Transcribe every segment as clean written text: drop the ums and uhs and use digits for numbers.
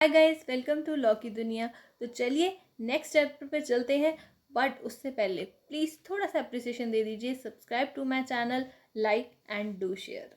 Hi guys, welcome to law की दुनिया। तो चलिए नेक्स्ट चैप्टर पे चलते हैं। बट उससे पहले प्लीज़ थोड़ा सा अप्रिसिएशन दे दीजिए। Subscribe to my channel, like and do share.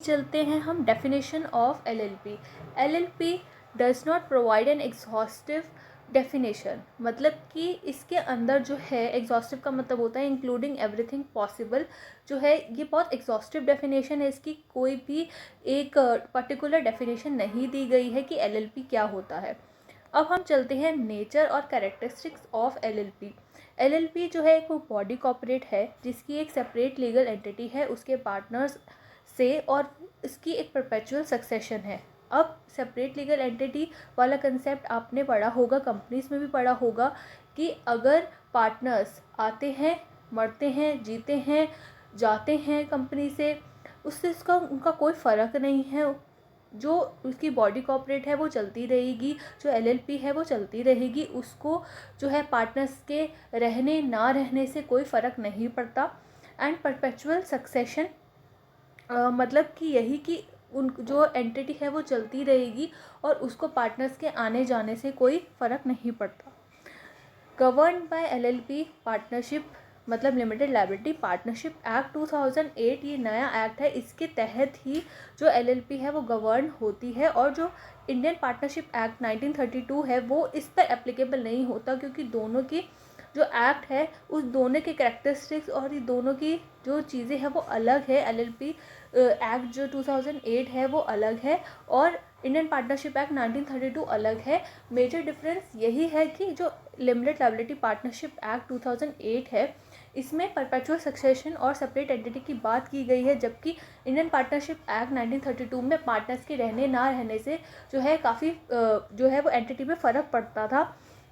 चलते हैं हम definition of LLP. LLP does not provide an exhaustive definition. मतलब कि इसके अंदर जो है, एग्जॉस्टिव का मतलब होता है इंक्लूडिंग एवरीथिंग पॉसिबल। जो है ये बहुत एग्जॉस्टिव डेफिनेशन है। इसकी कोई भी एक पर्टिकुलर डेफिनेशन नहीं दी गई है कि एलएलपी क्या होता है। अब हम चलते हैं नेचर और कैरेक्टरिस्टिक्स ऑफ एलएलपी। एलएलपी जो है एक बॉडी कॉर्पोरेट है जिसकी एक सेपरेट लीगल एंटिटी है उसके पार्टनर्स से, और इसकी एक परपेचुअल सक्सेशन है। अब सेपरेट लीगल एंटिटी वाला कंसेप्ट आपने पढ़ा होगा, कंपनीज में भी पढ़ा होगा कि अगर पार्टनर्स आते हैं, मरते हैं, जीते हैं, जाते हैं कंपनी से, उससे इसका उनका कोई फ़र्क नहीं है। जो उसकी बॉडी कॉर्पोरेट है वो चलती रहेगी, जो एलएलपी है वो चलती रहेगी। उसको जो है पार्टनर्स के रहने ना रहने से कोई फ़र्क नहीं पड़ता। एंड परपेचुअल सक्सेशन मतलब कि यही कि उन जो एंटिटी है वो चलती रहेगी और उसको पार्टनर्स के आने जाने से कोई फ़र्क नहीं पड़ता। गवर्न बाय एलएलपी पार्टनरशिप मतलब लिमिटेड लायबिलिटी पार्टनरशिप एक्ट 2008, ये नया एक्ट है। इसके तहत ही जो एलएलपी है वो गवर्न होती है। और जो इंडियन पार्टनरशिप एक्ट 1932 है वो इस पर एप्लीकेबल नहीं होता, क्योंकि दोनों की जो एक्ट है उस दोनों के कैरेक्टरिस्टिक्स और ये दोनों की जो चीज़ें हैं वो अलग है। एलएलपी एक्ट जो 2008 है वो अलग है और इंडियन पार्टनरशिप एक्ट 1932 अलग है। मेजर डिफरेंस यही है कि जो लिमिटेड लायबिलिटी पार्टनरशिप एक्ट 2008 है इसमें परपेचुअल सक्सेशन और सेपरेट एंटिटी की बात की गई है, जबकि इंडियन पार्टनरशिप एक्ट 1932 में पार्टनर्स के रहने ना रहने से जो है काफ़ी जो है वो एंटिटी में फ़र्क पड़ता था।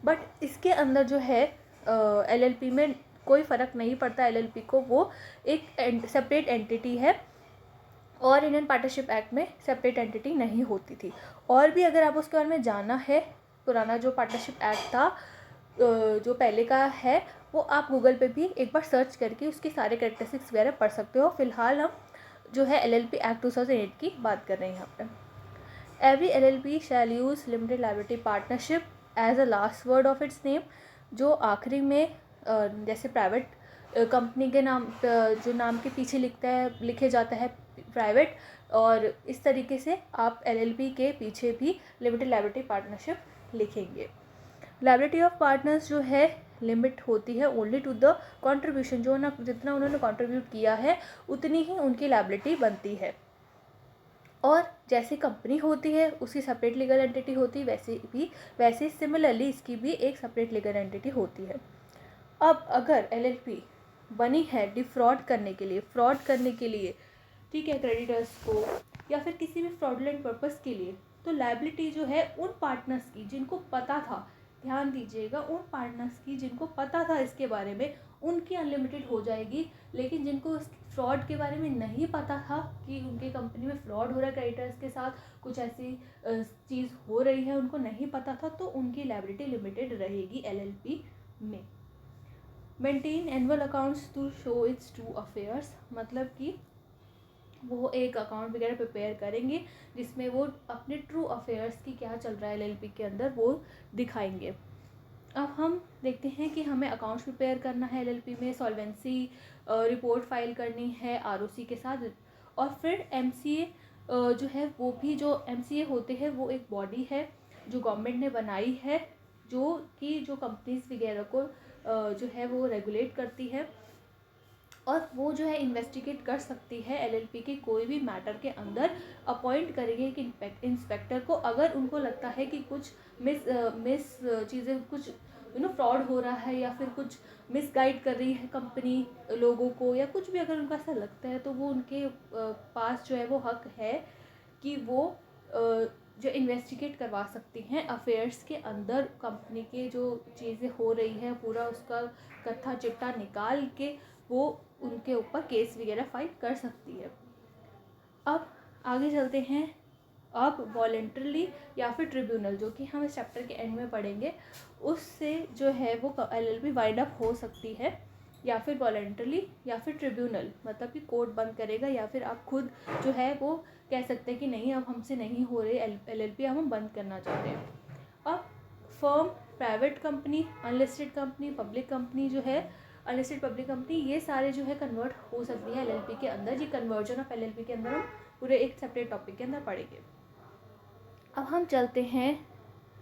बट इसके अंदर जो है एलएलपी में कोई फ़र्क नहीं पड़ता। एलएलपी को वो एक सेपरेट एंटिटी है और इंडियन पार्टनरशिप एक्ट में सेपरेट एंटिटी नहीं होती थी। और भी अगर आप उसके बारे में जानना है, पुराना जो पार्टनरशिप एक्ट था जो पहले का है, वो आप गूगल पे भी एक बार सर्च करके उसके सारे कैरेक्टरिस्टिक्स वगैरह पढ़ सकते हो। फिलहाल हम जो है एलएलपी एक्ट 2008 की बात कर रहे हैं यहाँ पर। Every LLP shall use limited liability partnership as a last word of its name. जो आखिरी में जैसे प्राइवेट कंपनी के नाम जो नाम के पीछे लिखे जाता है प्राइवेट, और इस तरीके से आप एलएलपी के पीछे भी लिमिटेड लायबिलिटी पार्टनरशिप लिखेंगे। लायबिलिटी ऑफ पार्टनर्स जो है लिमिट होती है ओनली टू द कंट्रीब्यूशन। जो ना जितना उन्होंने कंट्रीब्यूट किया है उतनी ही उनकी लायबिलिटी बनती है। और जैसे कंपनी होती है उसकी सेपरेट लीगल एंटिटी होती है, वैसे सिमिलरली इसकी भी एक सेपरेट लीगल एंटिटी होती है। अब अगर एलएलपी बनी है डिफ्रॉड करने के लिए, फ्रॉड करने के लिए, ठीक है, क्रेडिटर्स को या फिर किसी भी फ्रॉडुलेंट पर्पस के लिए, तो लायबिलिटी जो है उन पार्टनर्स की जिनको पता था, ध्यान दीजिएगा, उन पार्टनर्स की जिनको पता था इसके बारे में, उनकी अनलिमिटेड हो जाएगी। लेकिन जिनको इस फ्रॉड के बारे में नहीं पता था कि उनके कंपनी में फ्रॉड हो रहा है, क्रेडिटर्स के साथ कुछ ऐसी चीज़ हो रही है, उनको नहीं पता था, तो उनकी लायबिलिटी लिमिटेड रहेगी एलएलपी में। Maintain annual accounts to show its true affairs, मतलब कि वो एक अकाउंट वगैरह प्रिपेयर करेंगे जिसमें वो अपने ट्रू अफेयर्स की क्या चल रहा है एलएलपी के अंदर वो दिखाएंगे। अब हम देखते हैं कि हमें अकाउंट्स प्रिपेयर करना है एलएलपी में, सॉल्वेंसी रिपोर्ट फाइल करनी है आरओसी के साथ, और फिर एमसीए जो है वो भी, जो एमसीए होते हैं वो एक बॉडी है जो गवर्नमेंट ने बनाई है, जो कि जो कंपनीज वगैरह को जो है वो रेगुलेट करती है, और वो जो है इन्वेस्टिगेट कर सकती है एलएलपी के कोई भी मैटर के अंदर। अपॉइंट करेंगे एक इंस्पेक्टर को अगर उनको लगता है कि कुछ मिस चीज़ें, कुछ फ्रॉड हो रहा है या फिर कुछ मिसगाइड कर रही है कंपनी लोगों को, या कुछ भी अगर उनको ऐसा लगता है, तो वो उनके पास जो है वो हक है कि वो जो इन्वेस्टिगेट करवा सकती हैं अफेयर्स के अंदर, कंपनी के जो चीज़ें हो रही हैं पूरा उसका कत्था चिट्ठा निकाल के वो उनके ऊपर केस वगैरह फाइल कर सकती है। अब आगे चलते हैं आप वॉलेंटरली या फिर ट्रिब्यूनल, जो कि हम इस चैप्टर के एंड में पढ़ेंगे, उससे जो है वो LLP वाइंड अप हो सकती है, या फिर वॉलेंटरली या फिर ट्रिब्यूनल, मतलब कि कोर्ट बंद करेगा, या फिर आप खुद जो है वो कह सकते हैं कि नहीं अब हमसे नहीं हो रही LLP, हम बंद करना चाहते हैं। अब firm, private company, unlisted company, public company जो है, अनलिस्टेड पब्लिक कंपनी, ये सारे जो है कन्वर्ट हो सकती है LLP के अंदर। ये कन्वर्जन ऑफ LLP के अंदर हम पूरे एक सेपरेट टॉपिक के अंदर पढ़ेंगे। अब हम चलते हैं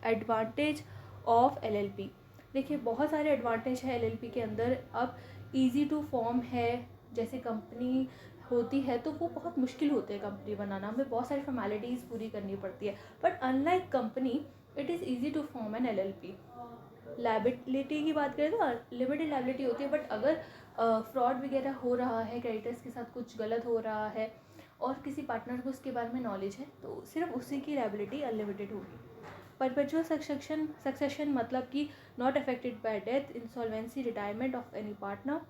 एडवांटेज ऑफ LLP। देखिए बहुत सारे एडवांटेज है LLP के अंदर। अब ईजी टू फॉर्म है, जैसे कंपनी होती है तो वो बहुत मुश्किल होते हैं कंपनी बनाना, हमें बहुत सारी फॉर्मेलिटीज़ पूरी करनी पड़ती है, but unlike company it is easy to form an LLP। Liability की बात करें तो लिमिटेड लायबिलिटी होती है, बट अगर फ्रॉड वगैरह हो रहा है, क्रेडिटर्स के साथ कुछ गलत हो रहा है और किसी पार्टनर को उसके बारे में नॉलेज है, तो सिर्फ उसी की लायबिलिटी अनलिमिटेड होगी। परपेचुअल सक्सेशन मतलब कि not affected by death, insolvency, retirement of any partner.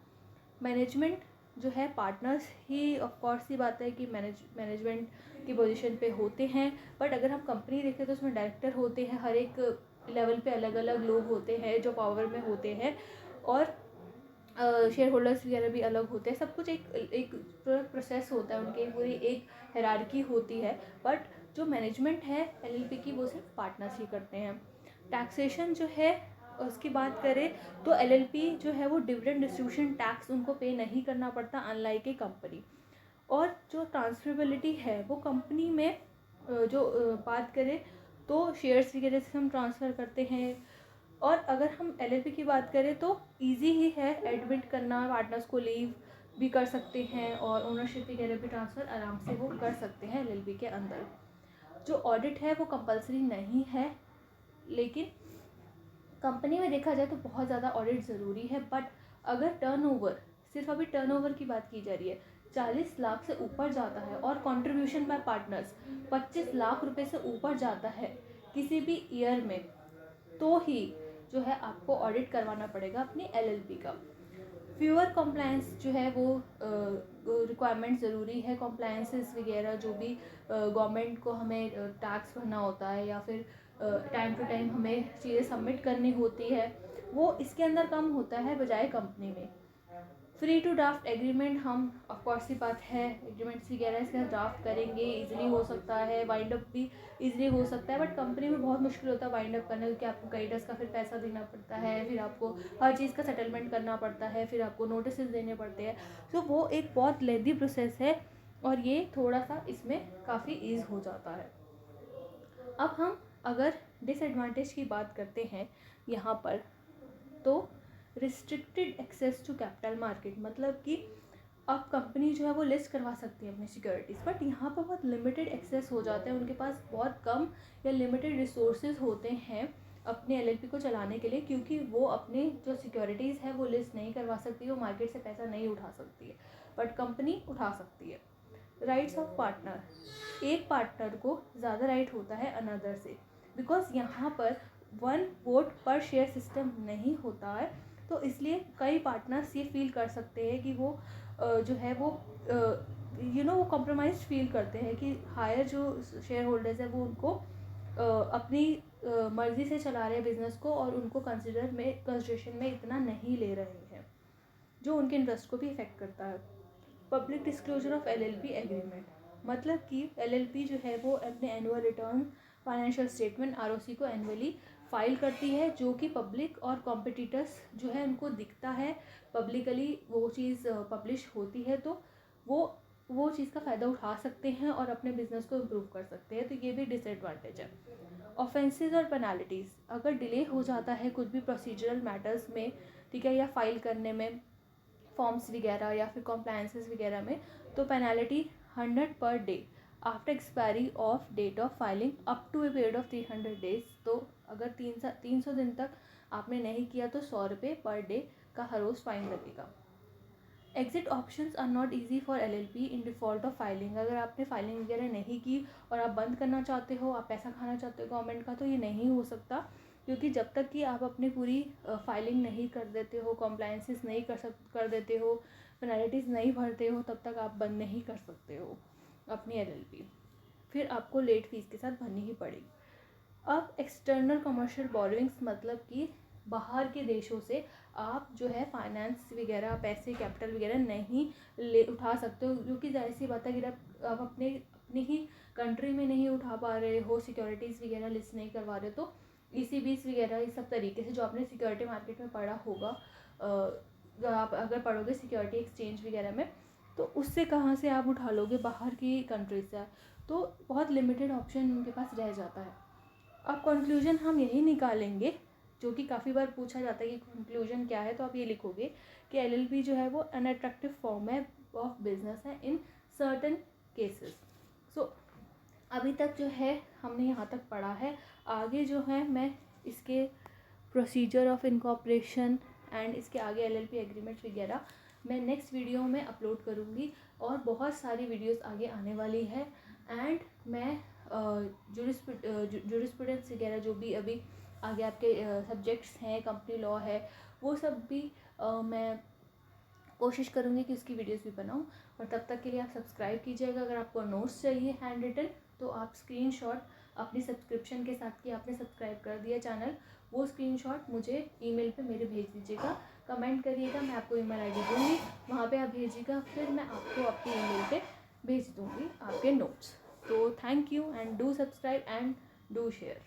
Management जो है पार्टनर्स ही ऑफ कोर्स ही बात है कि मैनेजमेंट की पोजीशन पे होते हैं, बट अगर हम कंपनी देखें तो उसमें डायरेक्टर होते हैं, हर एक लेवल पे अलग अलग लोग होते हैं जो पावर में होते हैं, और शेयर होल्डर्स वगैरह भी अलग होते हैं। सब कुछ एक पूरा प्रोसेस होता है, उनकी पूरी एक हायरार्की होती है, बट जो मैनेजमेंट है LLP की वो सिर्फ पार्टनर्स ही करते हैं। टैक्सेशन जो है उसकी बात करें तो LLP जो है वो डिविडेंड डिस्ट्रीब्यूशन टैक्स उनको पे नहीं करना पड़ता, अनलाइक ए कंपनी। और जो ट्रांसफरेबिलिटी है वो कंपनी में जो बात करें तो शेयर्स वगैरह से हम ट्रांसफ़र करते हैं। और अगर हम LLP की बात करें तो इजी ही है एडमिट करना, पार्टनर्स को लीव भी कर सकते हैं, और ओनरशिप वगैरह भी ट्रांसफ़र आराम से वो कर सकते हैं LLP के अंदर। जो ऑडिट है वो कंपलसरी नहीं है, लेकिन कंपनी में देखा जाए तो बहुत ज़्यादा ऑडिट ज़रूरी है, बट अगर टर्नओवर, सिर्फ अभी टर्नओवर की बात की जा रही है, 40 लाख से ऊपर जाता है और कंट्रीब्यूशन बाय पार्टनर्स 25 लाख रुपए से ऊपर जाता है किसी भी ईयर में, तो ही जो है आपको ऑडिट करवाना पड़ेगा अपनी LLP का। फ्यूअर कंप्लायंस जो है वो रिक्वायरमेंट ज़रूरी है, कंप्लायंसेस वगैरह जो भी गवर्नमेंट को हमें टैक्स भरना होता है, या फिर टाइम टू टाइम हमें चीज़ें सबमिट करनी होती है, वो इसके अंदर कम होता है बजाय कंपनी में। फ्री टू ड्राफ्ट एग्रीमेंट, हम ऑफकोर्स ही बात है एग्रीमेंट्स वगैरह इसके ड्राफ्ट करेंगे, इजीली हो सकता है, वाइंड अप भी इजीली हो सकता है, बट कंपनी में बहुत मुश्किल होता है वाइंड अप करना, क्योंकि आपको क्रेडिटर्स का फिर पैसा देना पड़ता है, फिर आपको हर चीज़ का सेटलमेंट करना पड़ता है, फिर आपको नोटिस देने पड़ते हैं, तो वो एक बहुत लेंदी प्रोसेस है, और ये थोड़ा सा इसमें काफ़ी ईज हो जाता है। अब हम अगर डिसएडवांटेज की बात करते हैं यहाँ पर, तो restricted access to capital market, मतलब कि अब कंपनी जो है वो लिस्ट करवा सकती है अपनी सिक्योरिटीज़, बट यहाँ पर बहुत लिमिटेड एक्सेस हो जाता है, उनके पास बहुत कम या लिमिटेड रिसोर्सेज होते हैं अपने LLP को चलाने के लिए, क्योंकि वो अपने जो सिक्योरिटीज़ है वो लिस्ट नहीं करवा सकती, वो मार्केट से पैसा नहीं उठा सकती है, बट कंपनी उठा सकती है। राइट्स ऑफ पार्टनर, एक पार्टनर को ज़्यादा राइट होता है अनदर से, बिकॉज यहाँ पर 1 वोट पर शेयर सिस्टम नहीं होता है, तो इसलिए कई पार्टनर्स ये फील कर सकते हैं कि वो जो है वो वो कॉम्प्रोमाइज फील करते हैं कि हायर जो शेयर होल्डर्स है वो उनको अपनी मर्ज़ी से चला रहे हैं बिज़नेस को, और उनको कंसिडरेशन में इतना नहीं ले रहे हैं, जो उनके इंटरेस्ट को भी इफेक्ट करता है। Public disclosure of LLP agreement, मतलब कि LLP जो है वो अपने annual return, financial statement, ROC को एनुअली फाइल करती है, जो कि पब्लिक और कॉम्पिटिटर्स जो है उनको दिखता है, पब्लिकली वो चीज़ पब्लिश होती है, तो वो चीज़ का फ़ायदा उठा सकते हैं और अपने बिजनेस को इम्प्रूव कर सकते हैं, तो ये भी डिसएडवांटेज है। ऑफेंसेस और पेनाल्टीज़, अगर डिले हो जाता है कुछ भी प्रोसीजरल मैटर्स में, ठीक है, या फाइल करने में फॉर्म्स वगैरह या फिर कॉम्प्लायंसेस वगैरह में, तो penalty 100 per day after expiry of date of filing up to a period of 300 days. तो अगर 300 दिन तक आपने नहीं किया तो 100 रुपये पर डे का हर रोज़ फाइन लगेगा। Exit options are not easy for LLP in default of filing, अगर आपने फाइलिंग वगैरह नहीं की और आप बंद करना चाहते हो, आप पैसा खाना चाहते हो गवर्नमेंट का, तो ये नहीं हो सकता, क्योंकि जब तक कि आप अपनी पूरी फाइलिंग नहीं कर देते हो, कॉम्प्लायंसेस नहीं कर देते हो, पेनल्टीज़ नहीं भरते हो, तब तक आप बंद नहीं कर सकते हो अपनी LLP। फिर आपको लेट फीस के साथ भरनी ही पड़ेगी। अब एक्सटर्नल कमर्शियल बोरोइंग्स मतलब कि बाहर के देशों से आप जो है फाइनेंस वगैरह, पैसे, कैपिटल वगैरह नहीं ले उठा सकते हो, क्योंकि जाहिर सी बात है कि आप अपने ही कंट्री में नहीं उठा पा रहे हो, सिक्योरिटीज़ वगैरह लिस्ट नहीं करवा रहे, तो ECBs वगैरह इस सब तरीके से जो आपने सिक्योरिटी मार्केट में पढ़ा होगा, आप अगर पढ़ोगे सिक्योरिटी एक्सचेंज वगैरह में, तो उससे कहाँ से आप उठा लोगे बाहर की कंट्री से, तो बहुत लिमिटेड ऑप्शन उनके पास रह जाता है। अब कंक्लूजन हम यही निकालेंगे, जो कि काफ़ी बार पूछा जाता है कि कंक्लूजन क्या है, तो आप ये लिखोगे कि LLP जो है वो अनअट्रैक्टिव फॉर्म है ऑफ बिजनेस है इन सर्टन केसेस। सो अभी तक जो है हमने यहाँ तक पढ़ा है। आगे जो है मैं इसके प्रोसीजर ऑफ इनकॉर्पोरेशन एंड इसके आगे LLP एग्रीमेंट वगैरह मैं नेक्स्ट वीडियो में अपलोड करूँगी, और बहुत सारी वीडियोस आगे आने वाली है। एंड मैं जुरिस्प्रूडेंस वगैरह जो भी अभी आगे आपके सब्जेक्ट्स हैं, कंपनी लॉ है, वो सब भी मैं कोशिश करूँगी कि उसकी वीडियोस भी बनाऊँ। और तब तक के लिए आप सब्सक्राइब कीजिएगा। अगर आपको नोट्स चाहिए हैंड रिटन, तो आप स्क्रीनशॉट अपनी सब्सक्रिप्शन के साथ कि आपने सब्सक्राइब कर दिया चैनल, वो स्क्रीनशॉट मुझे ईमेल पे मेरे भेज दीजिएगा, कमेंट करिएगा, मैं आपको ईमेल ID दूँगी, वहाँ पे आप भेजिएगा, फिर मैं आपको आपकी ईमेल पे भेज दूँगी आपके नोट्स। तो thank you and do subscribe and do share.